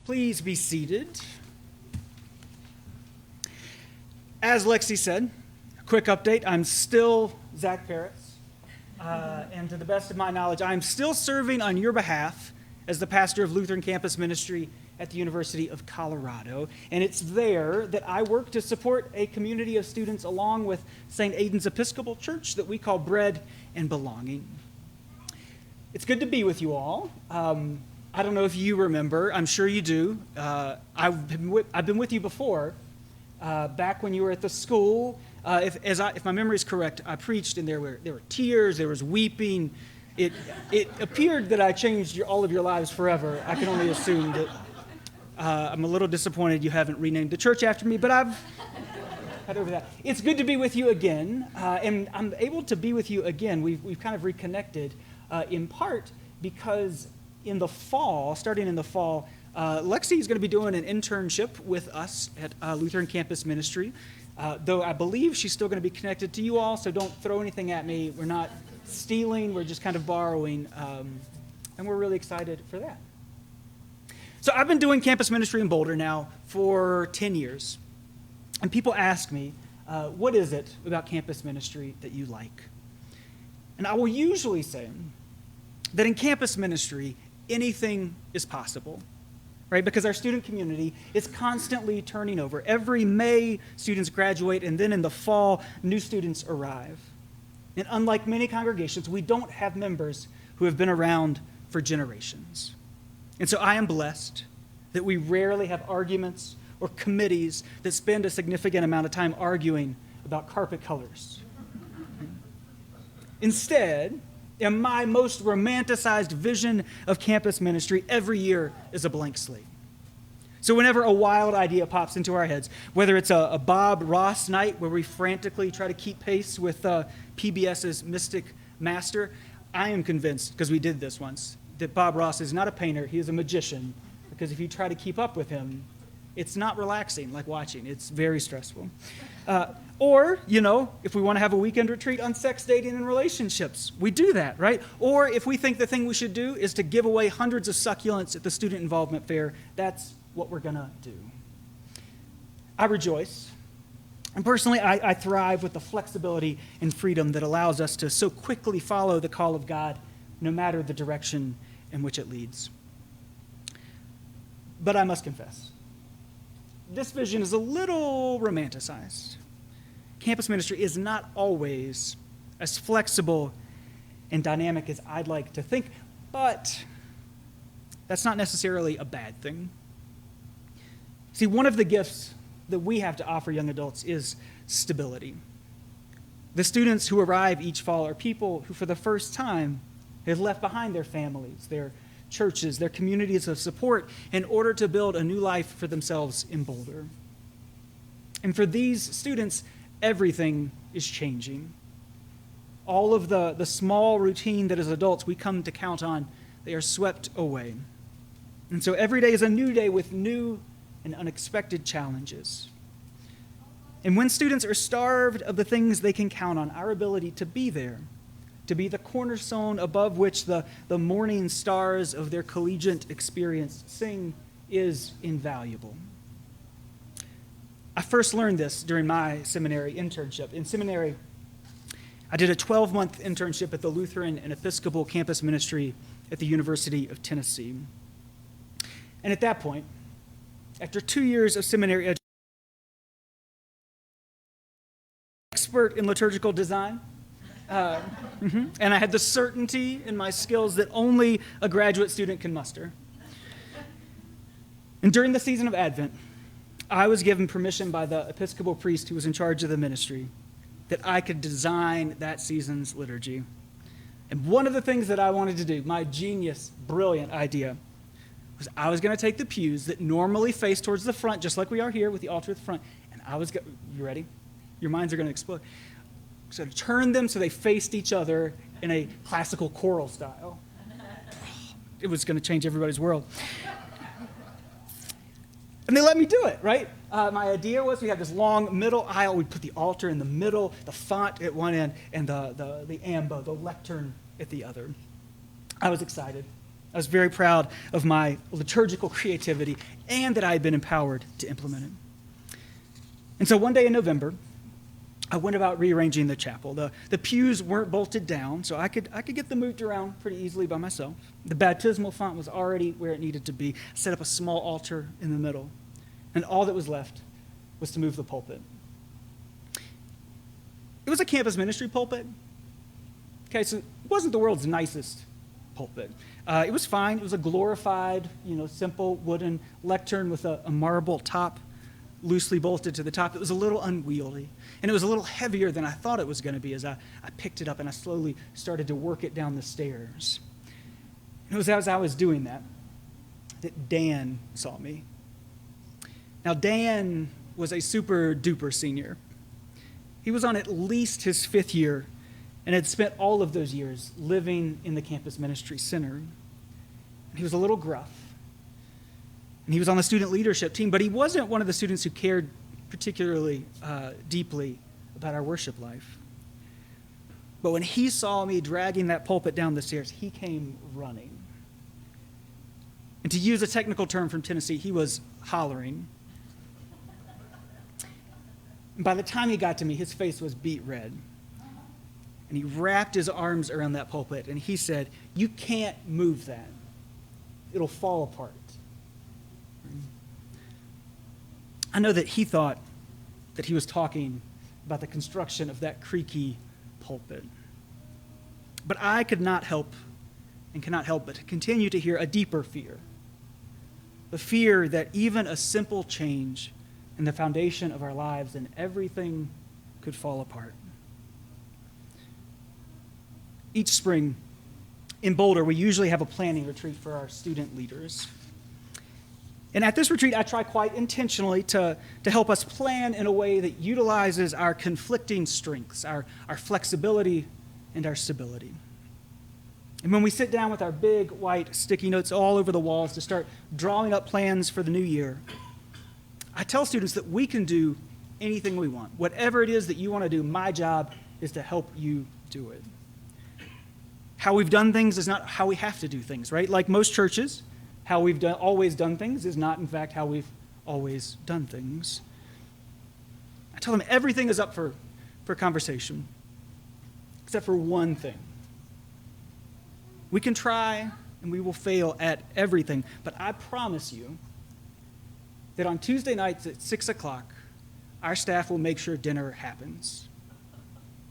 Please be seated. As Lexi said, a quick update. I'm still Zach Parrish, and to the best of my knowledge, I'm still serving on your behalf as the pastor of Lutheran Campus Ministry at the University of Colorado. And it's there that I work to support a community of students along with St. Aidan's Episcopal Church that we call Bread and Belonging. It's good to be with you all. I don't know if you remember. I'm sure you do. I've been with you before, back when you were at the school. If my memory is correct, I preached, and there were tears, there was weeping. It appeared that I changed all of your lives forever. I can only assume that. I'm a little disappointed you haven't renamed the church after me, but I've got over that. It's good to be with you again, and I'm able to be with you again. We've kind of reconnected, in part because in the fall, starting in the fall, Lexi is going to be doing an internship with us at Lutheran Campus Ministry, though I believe she's still going to be connected to you all, so don't throw anything at me. We're not stealing, we're just kind of borrowing, and we're really excited for that. So I've been doing campus ministry in Boulder now for 10 years, and people ask me, what is it about campus ministry that you like? And I will usually say that in campus ministry, anything is possible, right? Because our student community is constantly turning over. Every May, students graduate, and then in the fall, new students arrive. And unlike many congregations, we don't have members who have been around for generations. And so I am blessed that we rarely have arguments or committees that spend a significant amount of time arguing about carpet colors. Instead, in my most romanticized vision of campus ministry, every year is a blank slate. So whenever a wild idea pops into our heads, whether it's a Bob Ross night where we frantically try to keep pace with PBS's Mystic Master, I am convinced, because we did this once, that Bob Ross is not a painter, he is a magician, because if you try to keep up with him, it's not relaxing like watching. It's very stressful. Or, if we want to have a weekend retreat on sex, dating, and relationships, we do that, right? Or if we think the thing we should do is to give away hundreds of succulents at the student involvement fair, that's what we're going to do. I rejoice. And personally, I thrive with the flexibility and freedom that allows us to so quickly follow the call of God, no matter the direction in which it leads. But I must confess, this vision is a little romanticized. Campus ministry is not always as flexible and dynamic as I'd like to think, but that's not necessarily a bad thing. See, one of the gifts that we have to offer young adults is stability. The students who arrive each fall are people who, for the first time, have left behind their families, their churches, their communities of support in order to build a new life for themselves in Boulder. And for these students, everything is changing. All of the small routine that as adults we come to count on, they are swept away. And so every day is a new day with new and unexpected challenges. And when students are starved of the things they can count on, our ability to be there, to be the cornerstone above which the morning stars of their collegiate experience sing, is invaluable. I first learned this during my seminary internship. In seminary, I did a 12-month internship at the Lutheran and Episcopal Campus Ministry at the University of Tennessee. And at that point, after 2 years of seminary education, expert in liturgical design, and I had the certainty in my skills that only a graduate student can muster. And during the season of Advent, I was given permission by the Episcopal priest who was in charge of the ministry that I could design that season's liturgy. And one of the things that I wanted to do, my genius, brilliant idea, was I was going to take the pews that normally face towards the front, just like we are here with the altar at the front, and you ready? Your minds are going to explode. So turn them so they faced each other in a classical choral style. It was going to change everybody's world. And they let me do it, right? My idea was we had this long middle aisle. We'd put the altar in the middle, the font at one end, and the ambo, the lectern, at the other. I was excited. I was very proud of my liturgical creativity and that I had been empowered to implement it. And so one day in November, I went about rearranging the chapel. The pews weren't bolted down, so I could get them moved around pretty easily by myself. The baptismal font was already where it needed to be. I set up a small altar in the middle, and all that was left was to move the pulpit. It was a campus ministry pulpit. Okay, so it wasn't the world's nicest pulpit. It was fine. It was a glorified, simple wooden lectern with a marble top, loosely bolted to the top. It was a little unwieldy, and it was a little heavier than I thought it was going to be as I picked it up and I slowly started to work it down the stairs. And it was as I was doing that Dan saw me. Now, Dan was a super duper senior. He was on at least his 5th year and had spent all of those years living in the campus ministry center. And he was a little gruff. And he was on the student leadership team, but he wasn't one of the students who cared particularly deeply about our worship life. But when he saw me dragging that pulpit down the stairs, he came running. And to use a technical term from Tennessee, he was hollering. And by the time he got to me, his face was beet red. And he wrapped his arms around that pulpit, and he said, "You can't move that. It'll fall apart." I know that he thought that he was talking about the construction of that creaky pulpit. But I could not help and cannot help but to continue to hear a deeper fear. The fear that even a simple change in the foundation of our lives and everything could fall apart. Each spring in Boulder, we usually have a planning retreat for our student leaders. And at this retreat, I try quite intentionally to help us plan in a way that utilizes our conflicting strengths, our flexibility and our stability. And when we sit down with our big white sticky notes all over the walls to start drawing up plans for the new year, I tell students that we can do anything we want. Whatever it is that you want to do, my job is to help you do it. How we've done things is not how we have to do things, right? Like most churches, how we've always done things is not, in fact, how we've always done things. I tell them everything is up for conversation, except for one thing. We can try and we will fail at everything, but I promise you that on Tuesday nights at 6 o'clock, our staff will make sure dinner happens.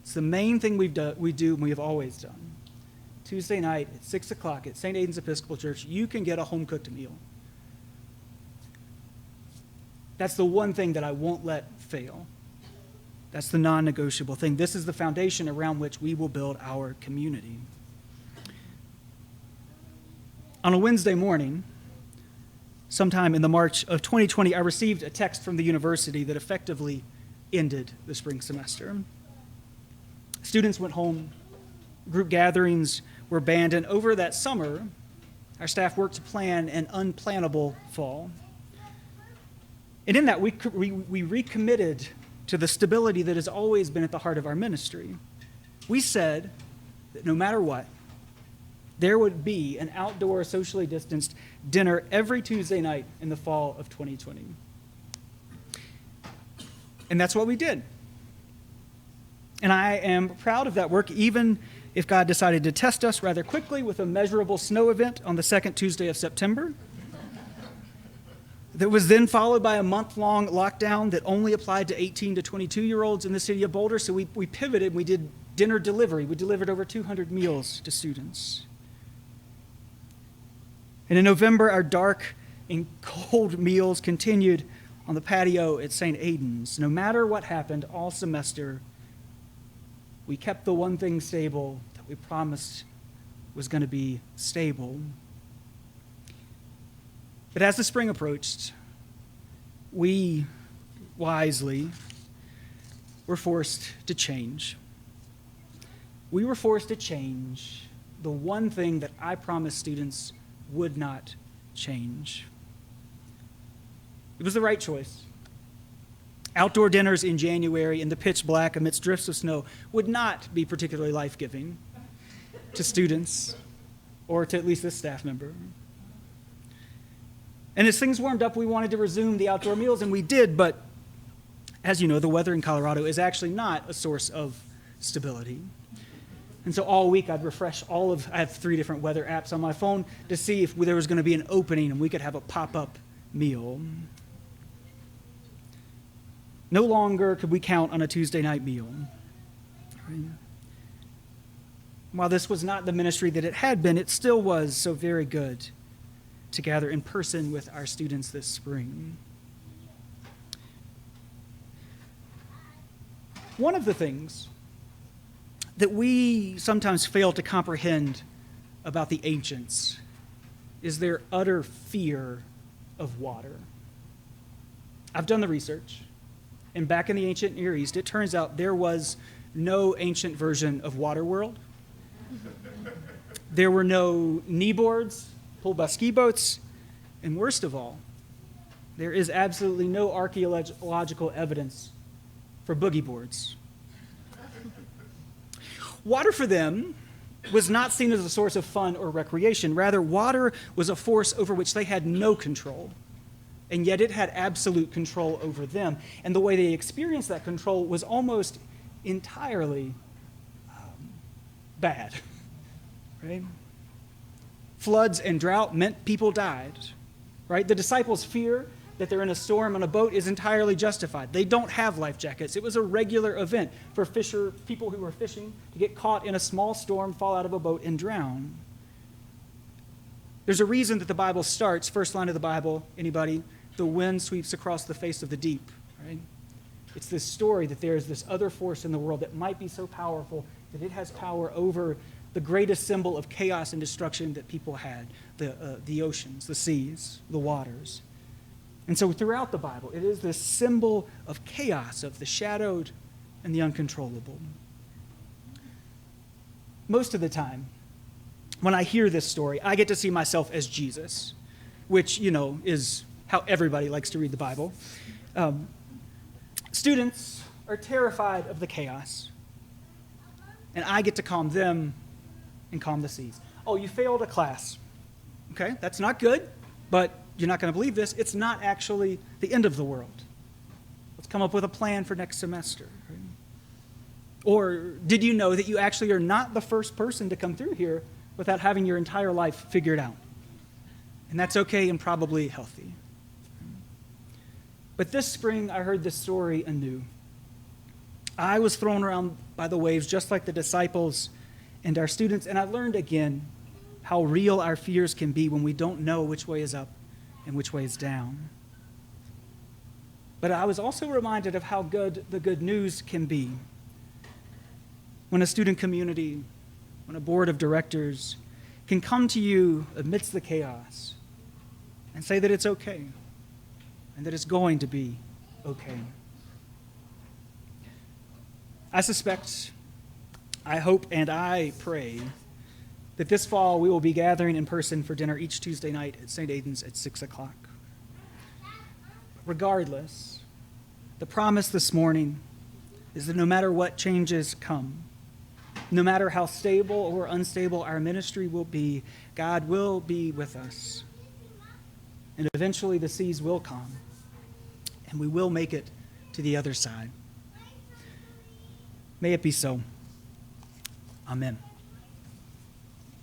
It's the main thing we do and we have always done. Tuesday night at 6 o'clock at St. Aidan's Episcopal Church, you can get a home-cooked meal. That's the one thing that I won't let fail. That's the non-negotiable thing. This is the foundation around which we will build our community. On a Wednesday morning, sometime in the March of 2020, I received a text from the university that effectively ended the spring semester. Students went home, group gatherings were banned, and over that summer, our staff worked to plan an unplannable fall. And in that, we recommitted to the stability that has always been at the heart of our ministry. We said that no matter what, there would be an outdoor, socially distanced dinner every Tuesday night in the fall of 2020. And that's what we did. And I am proud of that work, even if God decided to test us rather quickly with a measurable snow event on the second Tuesday of September. That was then followed by a month-long lockdown that only applied to 18 to 22-year-olds in the city of Boulder. So we pivoted, we did dinner delivery. We delivered over 200 meals to students. And in November, our dark and cold meals continued on the patio at St. Aidan's. No matter what happened all semester, we kept the one thing stable that we promised was going to be stable. But as the spring approached, we wisely were forced to change. We were forced to change the one thing that I promised students would not change. It was the right choice. Outdoor dinners in January in the pitch black amidst drifts of snow would not be particularly life-giving to students. or to at least this staff member. And as things warmed up, we wanted to resume the outdoor meals, and we did, but as you know, the weather in Colorado is actually not a source of stability. And so all week I'd refresh I have 3 different weather apps on my phone to see if there was going to be an opening and we could have a pop-up meal. No longer could we count on a Tuesday night meal. While this was not the ministry that it had been, it still was so very good to gather in person with our students this spring. One of the things that we sometimes fail to comprehend about the ancients is their utter fear of water. I've done the research, and back in the ancient Near East, it turns out there was no ancient version of Waterworld. There were no kneeboards pulled by ski boats, and worst of all, there is absolutely no archaeological evidence for boogie boards. Water for them was not seen as a source of fun or recreation. Rather, water was a force over which they had no control, and yet it had absolute control over them. And the way they experienced that control was almost entirely bad. Right? Floods and drought meant people died. Right? The disciples' fear that they're in a storm on a boat is entirely justified. They don't have life jackets. It was a regular event for people who were fishing to get caught in a small storm, fall out of a boat, and drown. There's a reason that the Bible starts, first line of the Bible, anybody? The wind sweeps across the face of the deep. Right? It's this story that there's this other force in the world that might be so powerful that it has power over the greatest symbol of chaos and destruction that people had, the oceans, the seas, the waters. And so throughout the Bible, it is this symbol of chaos, of the shadowed and the uncontrollable. Most of the time, when I hear this story, I get to see myself as Jesus, which, is how everybody likes to read the Bible. Students are terrified of the chaos, and I get to calm them and calm the seas. Oh, you failed a class. Okay, that's not good, but you're not going to believe this. It's not actually the end of the world. Let's come up with a plan for next semester. Right? Or did you know that you actually are not the first person to come through here without having your entire life figured out? And that's okay and probably healthy. But this spring, I heard this story anew. I was thrown around by the waves just like the disciples and our students, and I learned again how real our fears can be when we don't know which way is up and which way is down. But I was also reminded of how good the good news can be. When a student community, when a board of directors can come to you amidst the chaos and say that it's okay and that it's going to be okay. I suspect, I hope, and I pray that this fall we will be gathering in person for dinner each Tuesday night at St. Aidan's at 6 o'clock. Regardless, the promise this morning is that no matter what changes come, no matter how stable or unstable our ministry will be, God will be with us. And eventually the seas will calm, and we will make it to the other side. May it be so. Amen.